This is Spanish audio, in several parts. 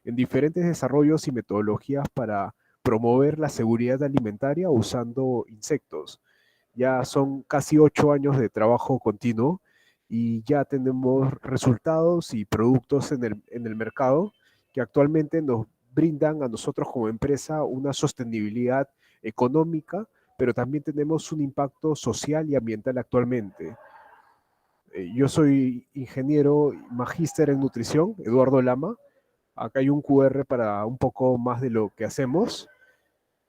en diferentes desarrollos y metodologías para promover la seguridad alimentaria usando insectos. Ya son casi 8 años de trabajo continuo y ya tenemos resultados y productos en el mercado que actualmente nos brindan a nosotros como empresa una sostenibilidad económica, pero también tenemos un impacto social y ambiental actualmente. Yo soy ingeniero magíster en nutrición, Eduardo Lama. Acá hay un QR para un poco más de lo que hacemos.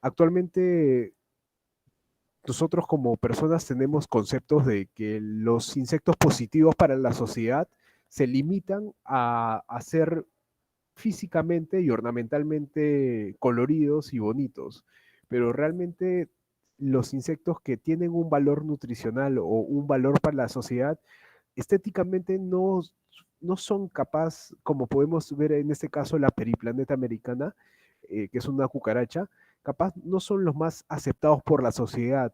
Actualmente nosotros como personas tenemos conceptos de que los insectos positivos para la sociedad se limitan a ser físicamente y ornamentalmente coloridos y bonitos, pero realmente los insectos que tienen un valor nutricional o un valor para la sociedad, estéticamente no son capaz, como podemos ver en este caso la periplaneta americana, que es una cucaracha, capaz no son los más aceptados por la sociedad.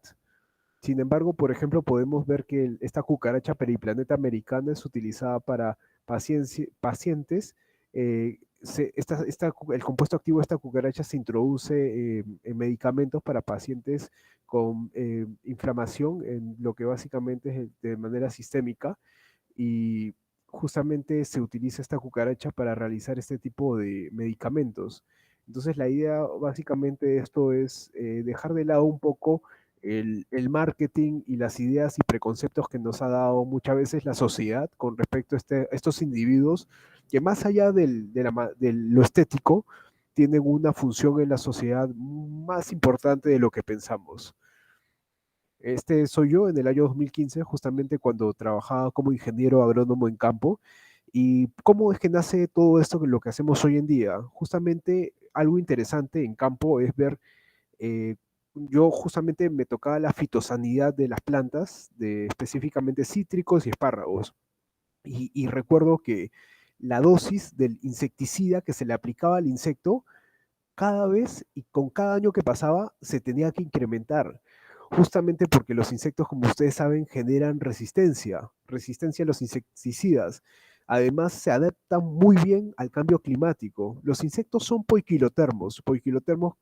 Sin embargo, por ejemplo, podemos ver que esta cucaracha periplaneta americana es utilizada para pacientes. El compuesto activo de esta cucaracha se introduce en medicamentos para pacientes con inflamación, en lo que básicamente es de manera sistémica, y justamente se utiliza esta cucaracha para realizar este tipo de medicamentos. Entonces la idea básicamente de esto es dejar de lado un poco el marketing y las ideas y preconceptos que nos ha dado muchas veces la sociedad con respecto a estos individuos que más allá de lo estético, tienen una función en la sociedad más importante de lo que pensamos. Este soy yo en el año 2015, justamente cuando trabajaba como ingeniero agrónomo en campo. ¿Y cómo es que nace todo esto que lo que hacemos hoy en día? Justamente algo interesante en campo es ver, yo justamente me tocaba la fitosanidad de las plantas, de específicamente cítricos y espárragos. Y recuerdo que la dosis del insecticida que se le aplicaba al insecto cada vez y con cada año que pasaba se tenía que incrementar, justamente porque los insectos, como ustedes saben, generan resistencia a los insecticidas. Además, se adaptan muy bien al cambio climático. Los insectos son poiquilotermos. Poiquilotermos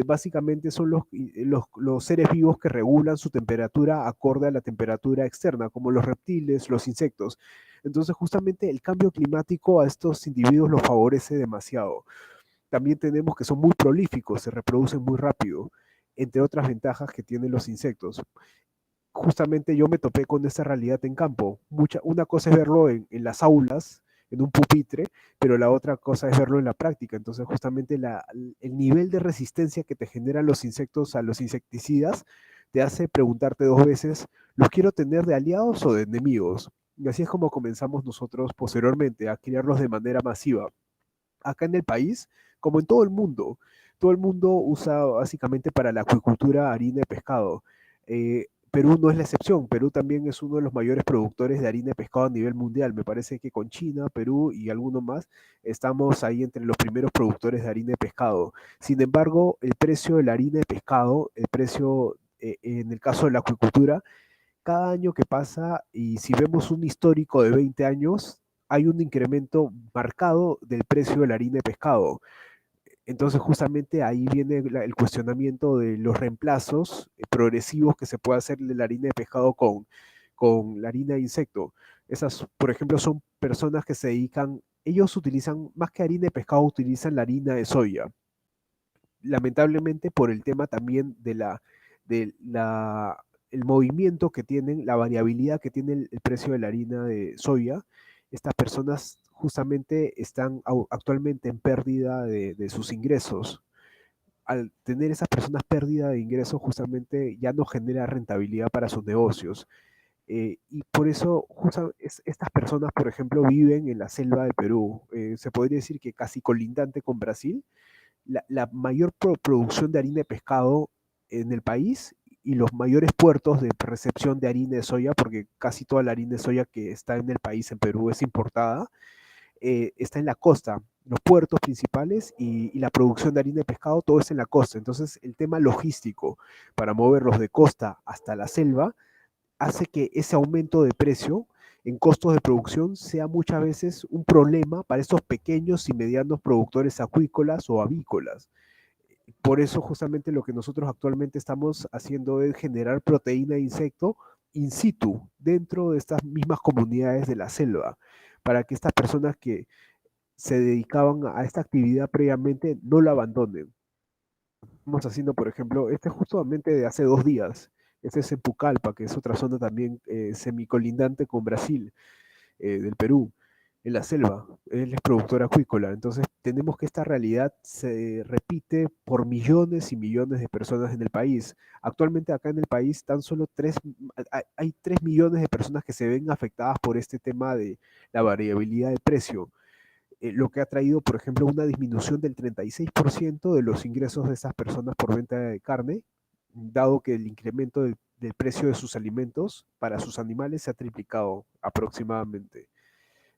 básicamente son los seres vivos que regulan su temperatura acorde a la temperatura externa, como los reptiles, los insectos. Entonces, justamente el cambio climático a estos individuos los favorece demasiado. También tenemos que son muy prolíficos, se reproducen muy rápido, entre otras ventajas que tienen los insectos. Justamente yo me topé con esa realidad en campo. Una cosa es verlo en las aulas, en un pupitre, pero la otra cosa es verlo en la práctica. Entonces, justamente el nivel de resistencia que te generan los insectos a los insecticidas te hace preguntarte dos veces, ¿los quiero tener de aliados o de enemigos? Y así es como comenzamos nosotros posteriormente a criarlos de manera masiva acá en el país, como en todo el mundo. Todo el mundo usa básicamente para la acuicultura harina de pescado. Perú no es la excepción. Perú también es uno de los mayores productores de harina de pescado a nivel mundial. Me parece que con China, Perú y alguno más estamos ahí entre los primeros productores de harina de pescado. Sin embargo, el precio de la harina de pescado, el precio en el caso de la acuicultura, cada año que pasa, y si vemos un histórico de 20 años, hay un incremento marcado del precio de la harina de pescado. Entonces, justamente ahí viene el cuestionamiento de los reemplazos progresivos que se puede hacer de la harina de pescado con la harina de insecto. Esas, por ejemplo, son personas que se dedican, ellos utilizan, más que harina de pescado, utilizan la harina de soya. Lamentablemente por el tema también de el movimiento que tienen, la variabilidad que tiene el precio de la harina de soya, estas personas justamente están actualmente en pérdida de sus ingresos. Al tener esas personas pérdida de ingresos, justamente ya no genera rentabilidad para sus negocios. Y por eso estas personas, por ejemplo, viven en la selva de Perú. Se podría decir que casi colindante con Brasil, la mayor producción de harina de pescado en el país y los mayores puertos de recepción de harina de soya, porque casi toda la harina de soya que está en el país, en Perú, es importada, está en la costa. Los puertos principales y la producción de harina de pescado, todo es en la costa. Entonces, el tema logístico para moverlos de costa hasta la selva hace que ese aumento de precio en costos de producción sea muchas veces un problema para estos pequeños y medianos productores acuícolas o avícolas. Por eso justamente lo que nosotros actualmente estamos haciendo es generar proteína de insecto in situ, dentro de estas mismas comunidades de la selva, para que estas personas que se dedicaban a esta actividad previamente no la abandonen. Estamos haciendo, por ejemplo, este es justamente de hace 2 días. Este es en Pucallpa, que es otra zona también semicolindante con Brasil, del Perú, en la selva. Él es productor acuícola. Entonces, tenemos que esta realidad se repite por millones y millones de personas en el país. Actualmente acá en el país tan solo hay 3 millones de personas que se ven afectadas por este tema de la variabilidad de precio, lo que ha traído, por ejemplo, una disminución del 36% de los ingresos de esas personas por venta de carne, dado que el incremento del precio de sus alimentos para sus animales se ha triplicado aproximadamente.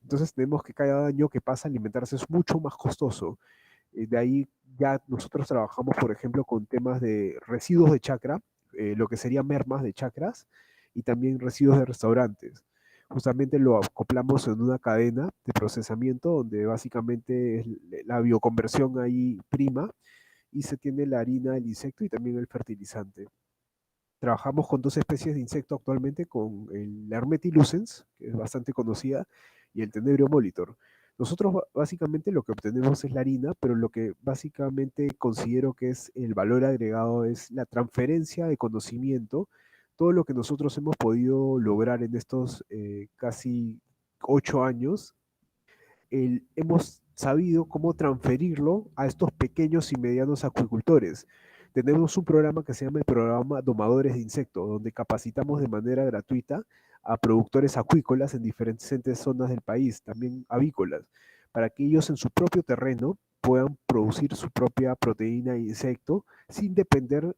Entonces tenemos que cada año que pasa alimentarse es mucho más costoso. De ahí ya nosotros trabajamos, por ejemplo, con temas de residuos de chacra, lo que serían mermas de chacras, y también residuos de restaurantes. Justamente lo acoplamos en una cadena de procesamiento donde básicamente es la bioconversión ahí prima y se tiene la harina del insecto y también el fertilizante. Trabajamos con dos especies de insecto actualmente, con el Hermetilucens, que es bastante conocida, y el Tenebrio molitor. Nosotros básicamente lo que obtenemos es la harina, pero lo que básicamente considero que es el valor agregado es la transferencia de conocimiento, todo lo que nosotros hemos podido lograr en estos casi 8 años, hemos sabido cómo transferirlo a estos pequeños y medianos acuicultores. Tenemos un programa que se llama el programa Domadores de Insectos, donde capacitamos de manera gratuita a productores acuícolas en diferentes zonas del país, también avícolas, para que ellos en su propio terreno puedan producir su propia proteína de insecto sin depender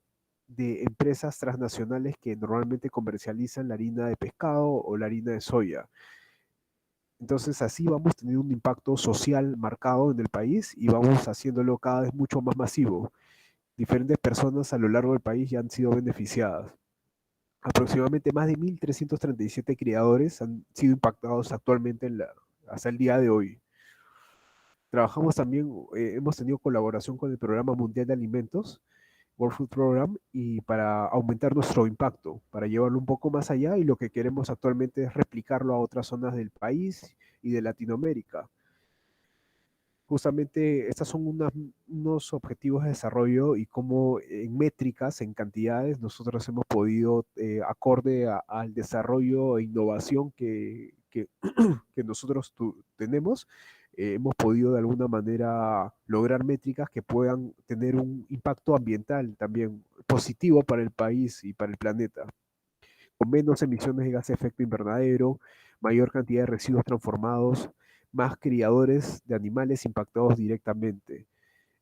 de empresas transnacionales que normalmente comercializan la harina de pescado o la harina de soya. Entonces así vamos teniendo un impacto social marcado en el país y vamos haciéndolo cada vez mucho más masivo. Diferentes personas a lo largo del país ya han sido beneficiadas. Aproximadamente más de 1.337 criadores han sido impactados actualmente hasta el día de hoy. Trabajamos también, hemos tenido colaboración con el Programa Mundial de Alimentos, World Food Program, y para aumentar nuestro impacto, para llevarlo un poco más allá, y lo que queremos actualmente es replicarlo a otras zonas del país y de Latinoamérica. Justamente estas son unos objetivos de desarrollo y cómo en métricas, en cantidades, nosotros hemos podido, acorde al desarrollo e innovación que nosotros tenemos, hemos podido de alguna manera lograr métricas que puedan tener un impacto ambiental también positivo para el país y para el planeta, con menos emisiones de gas de efecto invernadero, mayor cantidad de residuos transformados, más criadores de animales impactados directamente.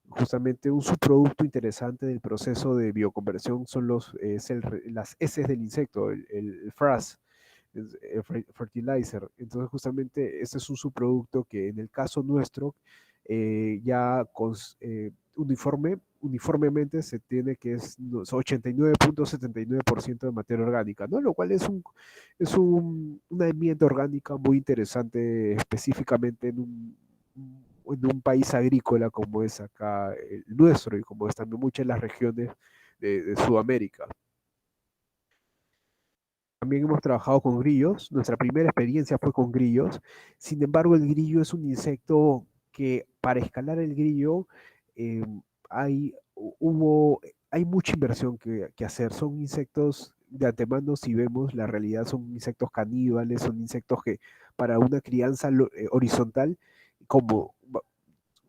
Justamente un subproducto interesante del proceso de bioconversión son las heces del insecto, el frass, fertilizer. Entonces, justamente este es un subproducto que en el caso nuestro ya uniformemente se tiene que es 89.79% de materia orgánica, ¿no? Lo cual una enmienda orgánica muy interesante, específicamente en un país agrícola como es acá el nuestro y como es también muchas de las regiones de Sudamérica. También hemos trabajado con grillos. Nuestra primera experiencia fue con grillos. Sin embargo, el grillo es un insecto que para escalar el grillo eh, hay, hay mucha inversión que hacer. Son insectos de antemano, si vemos la realidad, son insectos caníbales, son insectos que para una crianza horizontal, como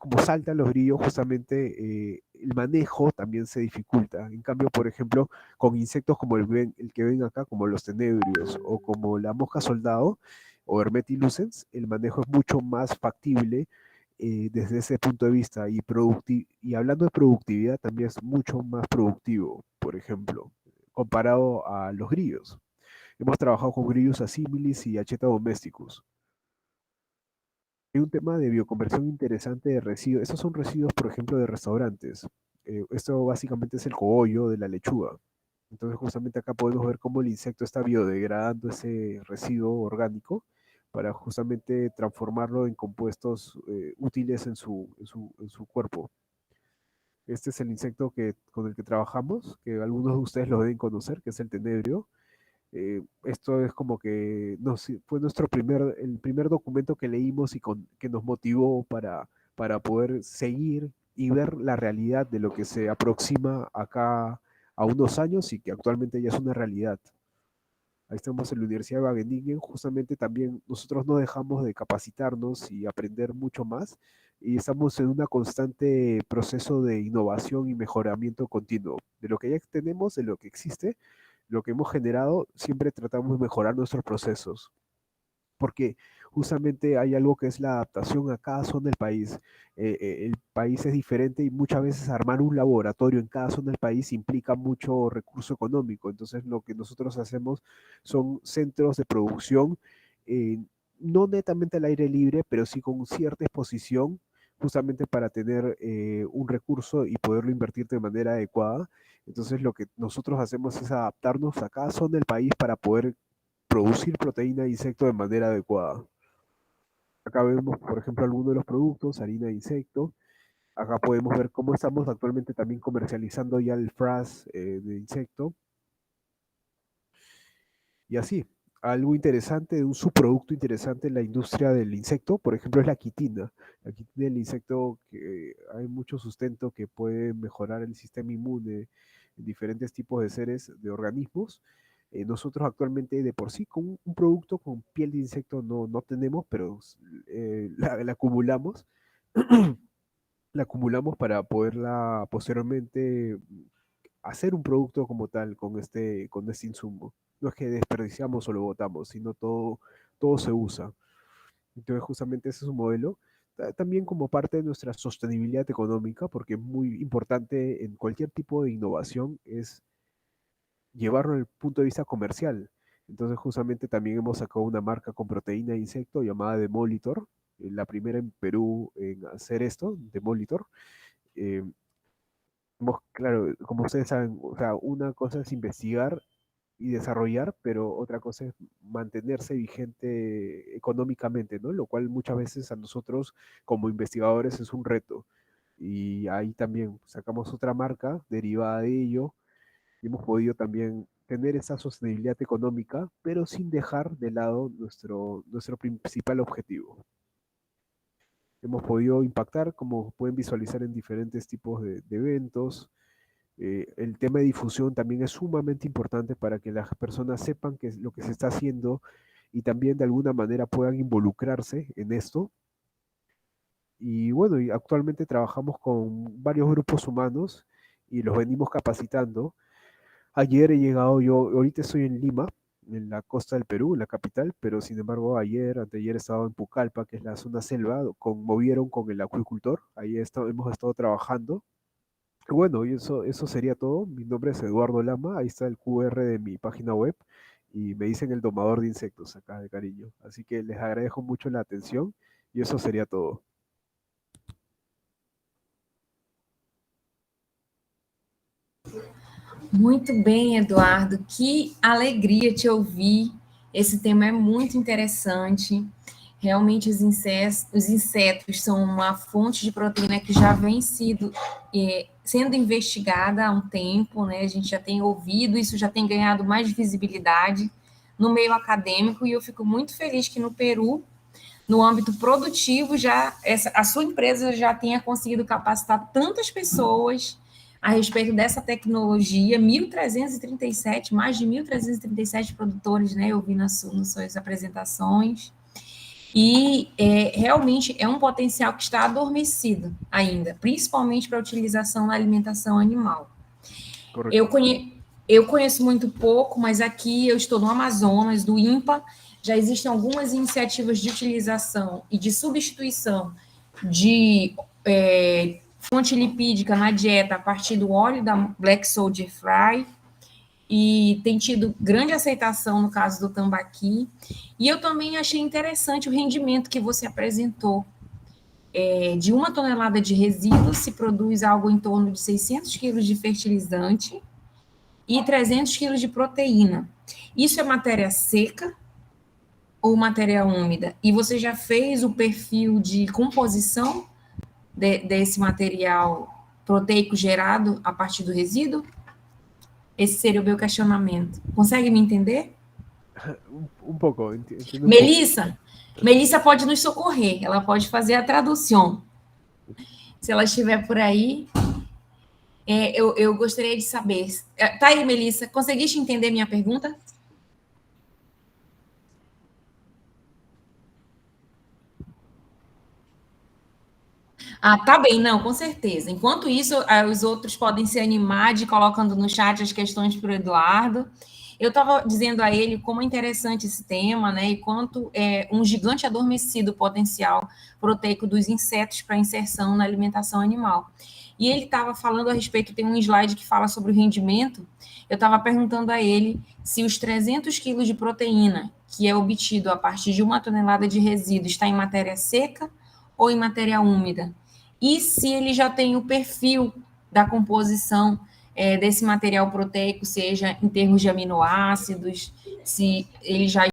como saltan los grillos, justamente el manejo también se dificulta. En cambio, por ejemplo, con insectos como el que ven acá, como los tenebrios o como la mosca soldado o Hermetilucens, el manejo es mucho más factible desde ese punto de vista. Y hablando de productividad, también es mucho más productivo, por ejemplo, comparado a los grillos. Hemos trabajado con grillos asimilis y acheta domesticus. Hay un tema de bioconversión interesante de residuos. Estos son residuos, por ejemplo, de restaurantes. Esto básicamente es el cogollo de la lechuga. Entonces, justamente acá podemos ver cómo el insecto está biodegradando ese residuo orgánico para justamente transformarlo en compuestos útiles en su cuerpo. Este es el insecto con el que trabajamos, que algunos de ustedes lo deben conocer, que es el tenebrio. Esto es como que fue el primer documento que leímos y que nos motivó para poder seguir y ver la realidad de lo que se aproxima acá a unos años y que actualmente ya es una realidad. Ahí estamos en la Universidad de Wageningen, justamente también nosotros no dejamos de capacitarnos y aprender mucho más y estamos en un constante proceso de innovación y mejoramiento continuo. De lo que ya tenemos, de lo que existe, lo que hemos generado, siempre tratamos de mejorar nuestros procesos porque justamente hay algo que es la adaptación a cada zona del país. El país es diferente y muchas veces armar un laboratorio en cada zona del país implica mucho recurso económico. Entonces lo que nosotros hacemos son centros de producción, eh, no netamente al aire libre, pero sí con cierta exposición justamente para tener un recurso y poderlo invertir de manera adecuada. Entonces lo que nosotros hacemos es adaptarnos a cada zona del país para poder producir proteína de insecto de manera adecuada. Acá vemos, por ejemplo, algunos de los productos, harina de insecto. Acá podemos ver cómo estamos actualmente también comercializando ya el frass de insecto. Y así, algo interesante, un subproducto interesante en la industria del insecto, por ejemplo, es la quitina. La quitina del insecto, que hay mucho sustento que puede mejorar el sistema inmune en diferentes tipos de seres, de organismos. Nosotros actualmente de por sí con un producto con piel de insecto no tenemos, pero la acumulamos. La acumulamos para poderla posteriormente hacer un producto como tal con este insumo. No es que desperdiciamos o lo botamos, sino todo se usa. Entonces, justamente ese es un modelo. También como parte de nuestra sostenibilidad económica, porque es muy importante en cualquier tipo de innovación, es llevarlo al punto de vista comercial. Entonces, justamente también hemos sacado una marca con proteína de insecto llamada Demolitor, la primera en Perú en hacer esto, Demolitor. Eh, claro, como ustedes saben, o sea, una cosa es investigar y desarrollar, pero otra cosa es mantenerse vigente económicamente, ¿no? Lo cual muchas veces a nosotros como investigadores es un reto. Y ahí también sacamos otra marca derivada de ello y hemos podido también tener esa sostenibilidad económica, pero sin dejar de lado nuestro principal objetivo. Hemos podido impactar, como pueden visualizar, en diferentes tipos de eventos. El tema de difusión también es sumamente importante para que las personas sepan qué es lo que se está haciendo y también de alguna manera puedan involucrarse en esto. Y bueno, y actualmente trabajamos con varios grupos humanos y los venimos capacitando. Ayer he llegado yo, ahorita estoy en Lima, en la costa del Perú, en la capital, pero sin embargo anteayer estaba en Pucallpa, que es la zona selva, movieron con el acuicultor, hemos estado trabajando. Bueno, y eso sería todo. Mi nombre es Eduardo Lama, ahí está el QR de mi página web y me dicen el domador de insectos acá de cariño. Así que les agradezco mucho la atención y eso sería todo. Muito bem, Eduardo. Que alegria te ouvir. Esse tema é muito interessante. Realmente, os insetos são uma fonte de proteína que já vem sendo investigada há um tempo, né? A gente já tem ouvido, isso já tem ganhado mais visibilidade no meio acadêmico, e eu fico muito feliz que no Peru, no âmbito produtivo, a sua empresa já tenha conseguido capacitar tantas pessoas a respeito dessa tecnologia, 1.337, mais de 1.337 produtores, né? Eu vi nas suas apresentações. E realmente é um potencial que está adormecido ainda, principalmente para a utilização na alimentação animal. Eu, Correcto. eu conheço muito pouco, mas aqui eu estou no Amazonas, do INPA, já existem algumas iniciativas de utilização e de substituição de fonte lipídica na dieta a partir do óleo da Black Soldier Fly, e tem tido grande aceitação no caso do tambaqui. E eu também achei interessante o rendimento que você apresentou. De 1 tonelada de resíduos se produz algo em torno de 600 quilos de fertilizante e 300 quilos de proteína. Isso é matéria seca ou matéria úmida? E você já fez o perfil de composição desse material proteico gerado a partir do resíduo? Esse seria o meu questionamento. Consegue me entender? Un poco, entiendo un poco. Melissa pode nos socorrer, ela pode fazer a tradução. Se ela estiver por aí, eu gostaria de saber. Tá aí, Melissa, conseguiste entender minha pergunta? Ah, tá bem, não, com certeza. Enquanto isso, os outros podem se animar de colocando no chat as questões para o Eduardo. Eu estava dizendo a ele como é interessante esse tema, né? E quanto é um gigante adormecido potencial proteico dos insetos para inserção na alimentação animal. E ele estava falando a respeito, tem um slide que fala sobre o rendimento. Eu estava perguntando a ele se os 300 quilos de proteína que é obtido a partir de 1 tonelada de resíduo está em matéria seca ou em matéria úmida. E se ele já tem o perfil da composição desse material proteico, seja em termos de aminoácidos, se ele já